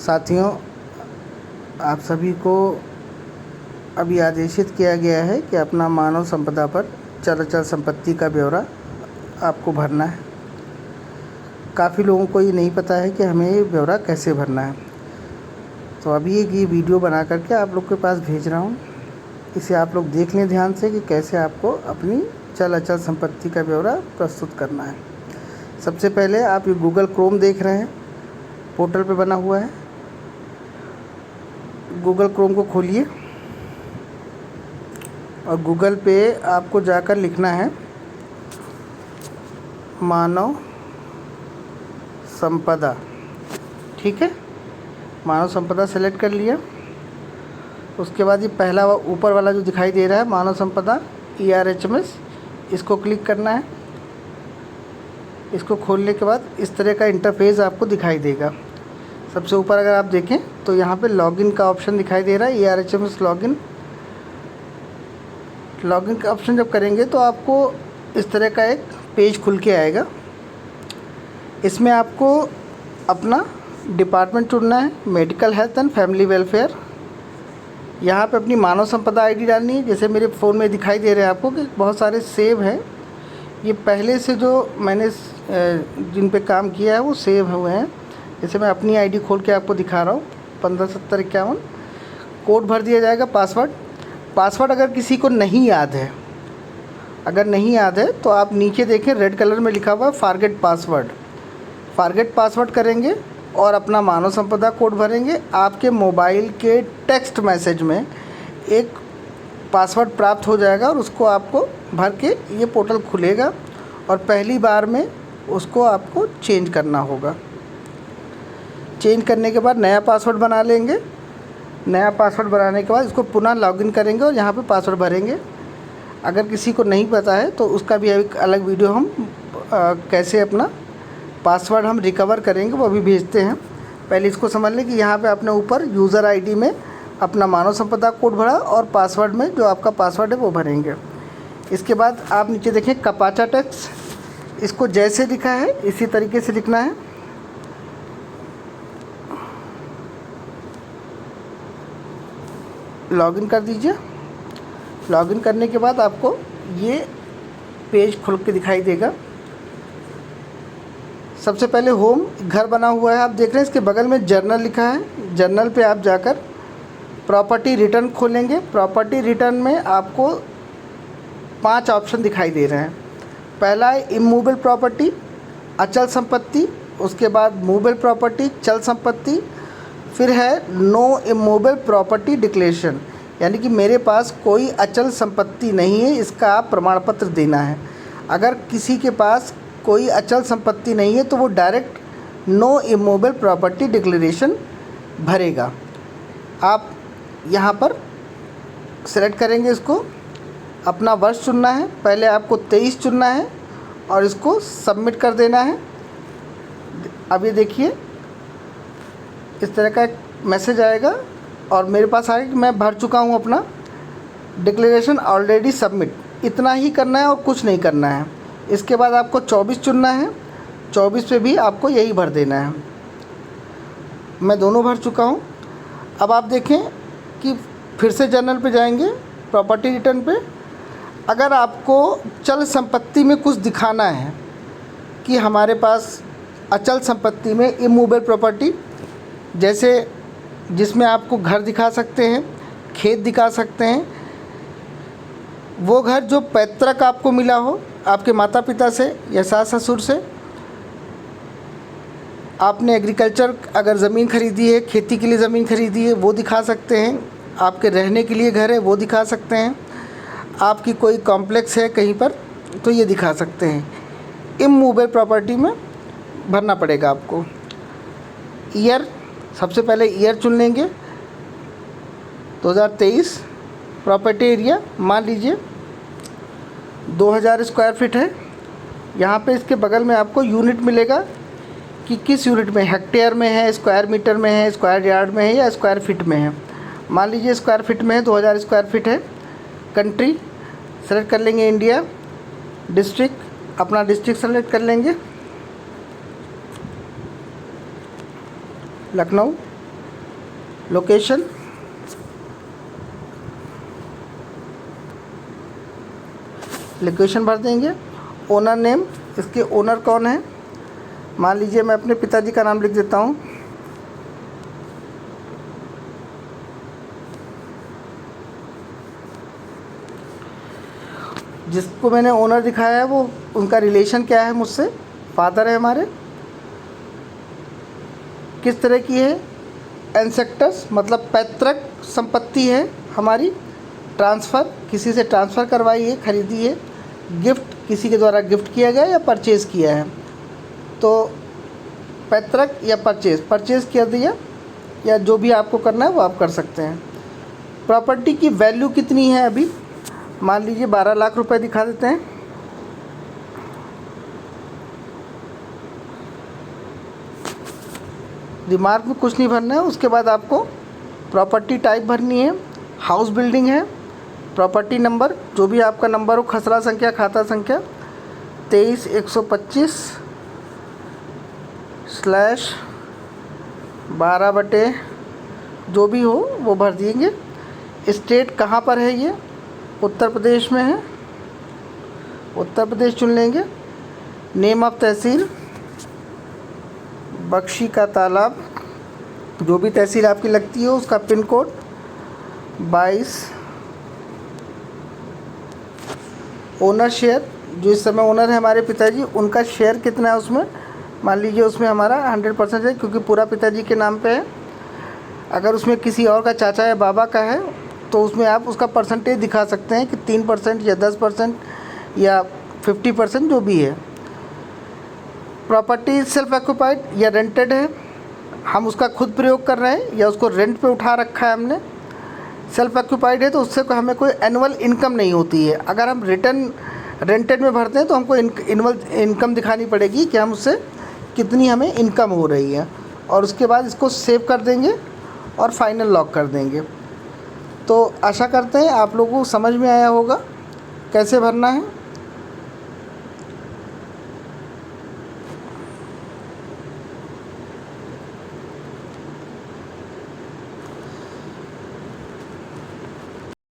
साथियों, आप सभी को अभी आदेशित किया गया है कि अपना मानव संपदा पर चल अचल संपत्ति का ब्यौरा आपको भरना है। काफ़ी लोगों को ये नहीं पता है कि हमें ये ब्यौरा कैसे भरना है, तो अभी एक ये वीडियो बना करके आप लोग के पास भेज रहा हूँ। इसे आप लोग देख लें ध्यान से कि कैसे आपको अपनी चल अचल संपत्ति का ब्यौरा प्रस्तुत करना है। सबसे पहले आप ये गूगल क्रोम देख रहे हैं, पोर्टल पे बना हुआ है। गूगल क्रोम को खोलिए और गूगल पे आपको जाकर लिखना है मानव संपदा। ठीक है, मानव संपदा सेलेक्ट कर लिया। उसके बाद ये पहला ऊपर वाला जो दिखाई दे रहा है मानव संपदा ERHMS, इसको क्लिक करना है। इसको खोलने के बाद इस तरह का इंटरफेस आपको दिखाई देगा। सबसे ऊपर अगर आप देखें तो यहाँ पे लॉगिन का ऑप्शन दिखाई दे रहा है, ERHMS लॉगिन। लॉगिन का ऑप्शन जब करेंगे तो आपको इस तरह का एक पेज खुल के आएगा। इसमें आपको अपना डिपार्टमेंट चुनना है, medical health and family welfare. यहाँ पे अपनी मानव संपदा ID डालनी है। जैसे मेरे फ़ोन में दिखाई दे रहे हैं आपको कि बहुत सारे सेव हैं। ये पहले से जो मैंने जिन पे काम किया है वो सेव हुए हैं। जैसे मैं अपनी ID खोल के आपको दिखा रहा हूँ, 157051। कोड भर दिया जाएगा, पासवर्ड अगर किसी को नहीं याद है, तो आप नीचे देखें रेड कलर में लिखा हुआ है फॉरगेट पासवर्ड करेंगे और अपना मानव संपदा कोड भरेंगे। आपके मोबाइल के टेक्स्ट मैसेज में एक पासवर्ड प्राप्त हो जाएगा और उसको आपको भर के ये पोर्टल खुलेगा और पहली बार में उसको आपको चेंज करना होगा। चेंज करने के बाद नया पासवर्ड बना लेंगे। नया पासवर्ड बनाने के बाद इसको पुनः लॉगिन करेंगे और यहाँ पे पासवर्ड भरेंगे। अगर किसी को नहीं पता है तो उसका भी एक अलग वीडियो हम कैसे अपना पासवर्ड हम रिकवर करेंगे वो भी भेजते हैं। पहले इसको समझ लें कि यहाँ पे आपने ऊपर यूज़र ID में अपना मानव संपदा कोड भरा और पासवर्ड में जो आपका पासवर्ड है वो भरेंगे। इसके बाद आप नीचे देखें कपाचा टेक्स, इसको जैसे लिखा है इसी तरीके से लिखना है। लॉगिन कर दीजिए। लॉगिन करने के बाद आपको ये पेज खुल के दिखाई देगा। सबसे पहले होम घर बना हुआ है, आप देख रहे हैं। इसके बगल में जर्नल लिखा है। जर्नल पे आप जाकर प्रॉपर्टी रिटर्न खोलेंगे। प्रॉपर्टी रिटर्न में आपको 5 ऑप्शन दिखाई दे रहे हैं। पहला है इमूवेबल प्रॉपर्टी, अचल संपत्ति। उसके बाद मूवेबल प्रॉपर्टी, चल संपत्ति। फिर है नो इमूवेबल प्रॉपर्टी डिक्लेरेशन, यानी कि मेरे पास कोई अचल संपत्ति नहीं है, इसका आप प्रमाण पत्र देना है। अगर किसी के पास कोई अचल संपत्ति नहीं है तो वो direct no immovable property declaration भरेगा। आप यहाँ पर सेलेक्ट करेंगे इसको। अपना वर्ष चुनना है, पहले आपको 23 चुनना है और इसको सबमिट कर देना है। अब ये देखिए इस तरह का एक मैसेज आएगा और मेरे पास आएगा कि मैं भर चुका हूँ अपना डिक्लेरेशन ऑलरेडी सबमिट। इतना ही करना है और कुछ नहीं करना है। इसके बाद आपको 24 चुनना है, 24 पे भी आपको यही भर देना है। मैं दोनों भर चुका हूँ। अब आप देखें कि फिर से जर्नल पे जाएंगे, प्रॉपर्टी रिटर्न पे। अगर आपको चल संपत्ति में कुछ दिखाना है कि हमारे पास अचल संपत्ति में इमूवेबल प्रॉपर्टी, जैसे जिसमें आपको घर दिखा सकते हैं, खेत दिखा सकते हैं, वो घर जो पैतृक आपको मिला हो आपके माता पिता से या सास ससुर से। आपने एग्रीकल्चर अगर ज़मीन खरीदी है, खेती के लिए ज़मीन खरीदी है, वो दिखा सकते हैं। आपके रहने के लिए घर है वो दिखा सकते हैं। आपकी कोई कॉम्प्लेक्स है कहीं पर तो ये दिखा सकते हैं। इमूवेबल प्रॉपर्टी में भरना पड़ेगा आपको। ईयर, सबसे पहले ईयर चुन लेंगे 2023। प्रॉपर्टी एरिया मान लीजिए 2000 स्क्वायर फीट है। यहाँ पे इसके बगल में आपको यूनिट मिलेगा कि किस यूनिट में, हेक्टेयर में है, स्क्वायर मीटर में है, स्क्वायर यार्ड में है या स्क्वायर फीट में है। मान लीजिए स्क्वायर फीट में है, 2000 स्क्वायर फीट है। कंट्री सेलेक्ट कर लेंगे इंडिया। डिस्ट्रिक्ट, अपना डिस्ट्रिक्ट सेलेक्ट कर लेंगे लखनऊ। लोकेशन, लोकेशन भर देंगे। ओनर नेम, इसके ओनर कौन है, मान लीजिए मैं अपने पिताजी का नाम लिख देता हूँ। जिसको मैंने ओनर दिखाया है वो, उनका रिलेशन क्या है मुझसे, फादर है हमारे। किस तरह की है, एंसेक्टर्स मतलब पैतृक संपत्ति है हमारी। ट्रांसफ़र, किसी से ट्रांसफ़र करवाई है, खरीदी है। गिफ्ट, किसी के द्वारा गिफ्ट किया गया या परचेज़ किया है। तो पैतृक या परचेज़ कर दिया, या जो भी आपको करना है वो आप कर सकते हैं। प्रॉपर्टी की वैल्यू कितनी है अभी, मान लीजिए 12 लाख रुपए दिखा देते हैं। रिमार्क में कुछ नहीं भरना है। उसके बाद आपको प्रॉपर्टी टाइप भरनी है, हाउस बिल्डिंग है। प्रॉपर्टी नंबर, जो भी आपका नंबर हो, खसरा संख्या, खाता संख्या 23/125/12 जो भी हो वो भर देंगे। स्टेट कहाँ पर है, ये उत्तर प्रदेश में है, उत्तर प्रदेश चुन लेंगे। नेम ऑफ तहसील बख्शी का तालाब, जो भी तहसील आपकी लगती हो उसका पिन कोड 22। ओनर शेयर, जो इस समय ओनर है हमारे पिताजी, उनका शेयर कितना है उसमें, मान लीजिए उसमें हमारा 100% है क्योंकि पूरा पिताजी के नाम पे है। अगर उसमें किसी और का चाचा या बाबा का है तो उसमें आप उसका परसेंटेज दिखा सकते हैं कि 3% या 10% या 50%, जो भी है। प्रॉपर्टी सेल्फ ऑक्यूपाइड या रेंटेड है, हम उसका खुद प्रयोग कर रहे हैं या उसको रेंट पे उठा रखा है हमने। सेल्फ ऑक्यूपाइड है तो उससे हमें कोई एनुअल इनकम नहीं होती है। अगर हम रिटर्न रेंटेड में भरते हैं तो हमको एनुअल इनकम दिखानी पड़ेगी कि हम उससे कितनी हमें इनकम हो रही है। और उसके बाद इसको सेव कर देंगे और फाइनल लॉक कर देंगे। तो आशा करते हैं आप लोगों को समझ में आया होगा कैसे भरना है।